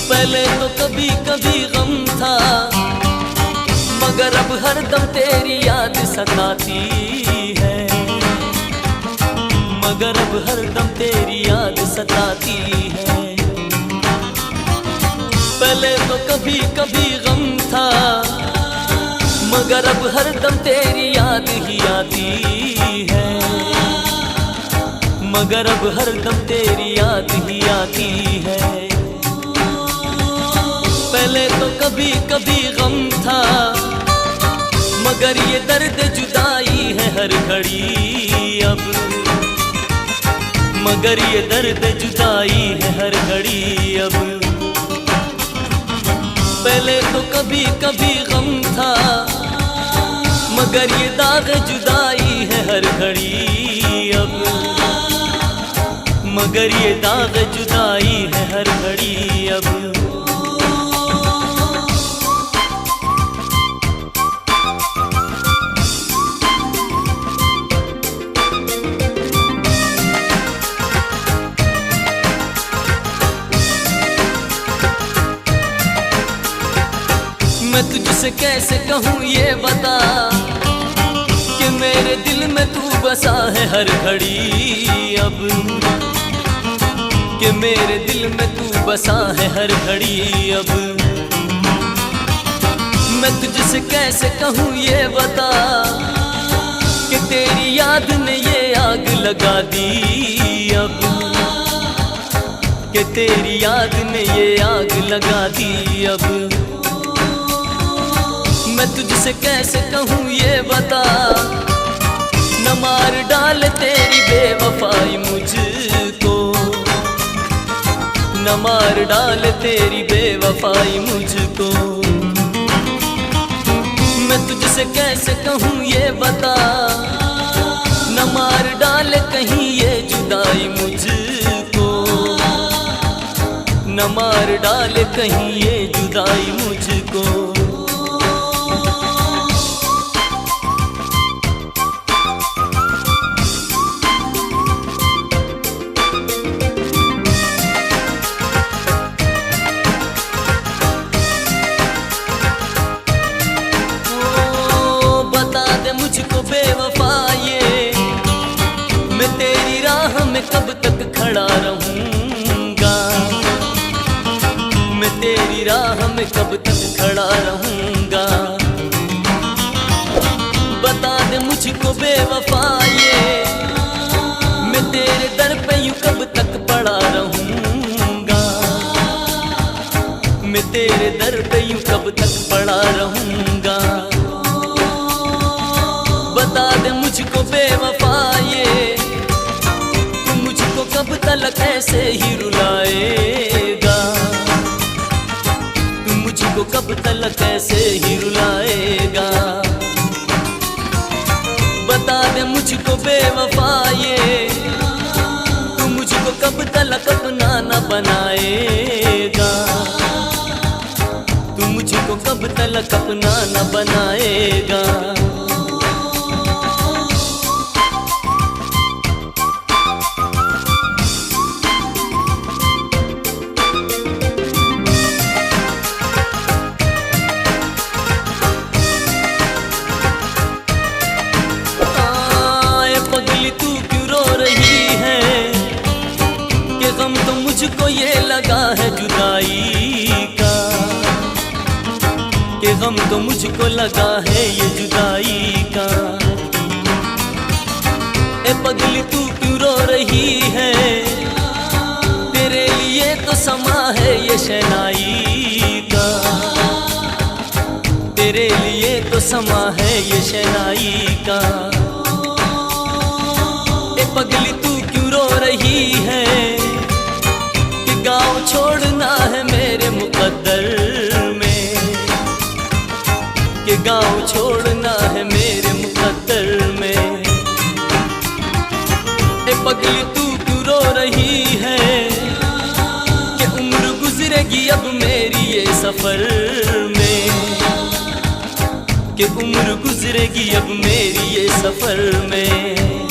पहले तो कभी कभी गम था, मगर अब हरदम तेरी याद सताती है। मगर अब हरदम तेरी याद सताती है। पहले तो कभी कभी गम था, मगर अब हरदम तेरी याद ही आती है। मगर अब हरदम तेरी याद ही आती है। पहले तो कभी कभी गम था, मगर ये दर्द जुदाई है हर घड़ी अब। मगर ये दर्द जुदाई है हर घड़ी अब। पहले तो कभी कभी गम था, मगर ये दाग जुदाई है हर घड़ी अब। मगर ये दाग जुदाई है हर घड़ी अब। मैं तुझसे कैसे कहूँ ये बता, कि मेरे दिल में तू बसा है हर घड़ी अब। कि मेरे दिल में तू बसा है हर घड़ी अब। मैं तुझसे कैसे कहूँ ये बता, कि तेरी याद ने ये आग लगा दी अब। कि तेरी याद ने ये आग लगा दी अब। मैं तुझसे कैसे कहूँ ये बता, न मार डाल तेरी बेवफाई मुझको। न मार डाल तेरी बेवफाई मुझको। मैं तुझसे कैसे कहूँ ये बता, न मार डाल कहीं ये जुदाई मुझको। न मार डाल कहीं ये जुदाई मुझको। मुझको बेवफा ये, मैं तेरी राह में कब तक खड़ा रहूंगा। मैं तेरी राह में कब तक खड़ा रहूंगा। बता दे मुझको बेवफा ये, मैं तेरे दर पे यूं कब तक पड़ा रहूंगा। मैं तेरे दर पे यूं कब तक पड़ा रहूंगा। बता दे मुझको बेवफा ये, तू मुझको कब तक ऐसे ही रुलाएगा। तू मुझको कब तक ऐसे ही रुलाएगा। बता दे मुझको बेवफा ये, तू मुझको कब तक अपना न बनाएगा। तू मुझको कब तक अपना न बनाएगा। मुझको ये लगा है जुदाई का, कि गम तो मुझको लगा है ये जुदाई का। ए पगली तू क्यों रो रही है, तेरे लिए तो समा है ये शहनाई का। तेरे लिए तो समा है ये शहनाई का। ए पगली तू क्यों रो रही है, गाँव छोड़ना है मेरे मुकद्दर में। पगली तू क्यों रो रही है, कि उम्र गुजरेगी अब मेरी ये सफर में, कि उम्र गुजरेगी अब मेरी ये सफर में।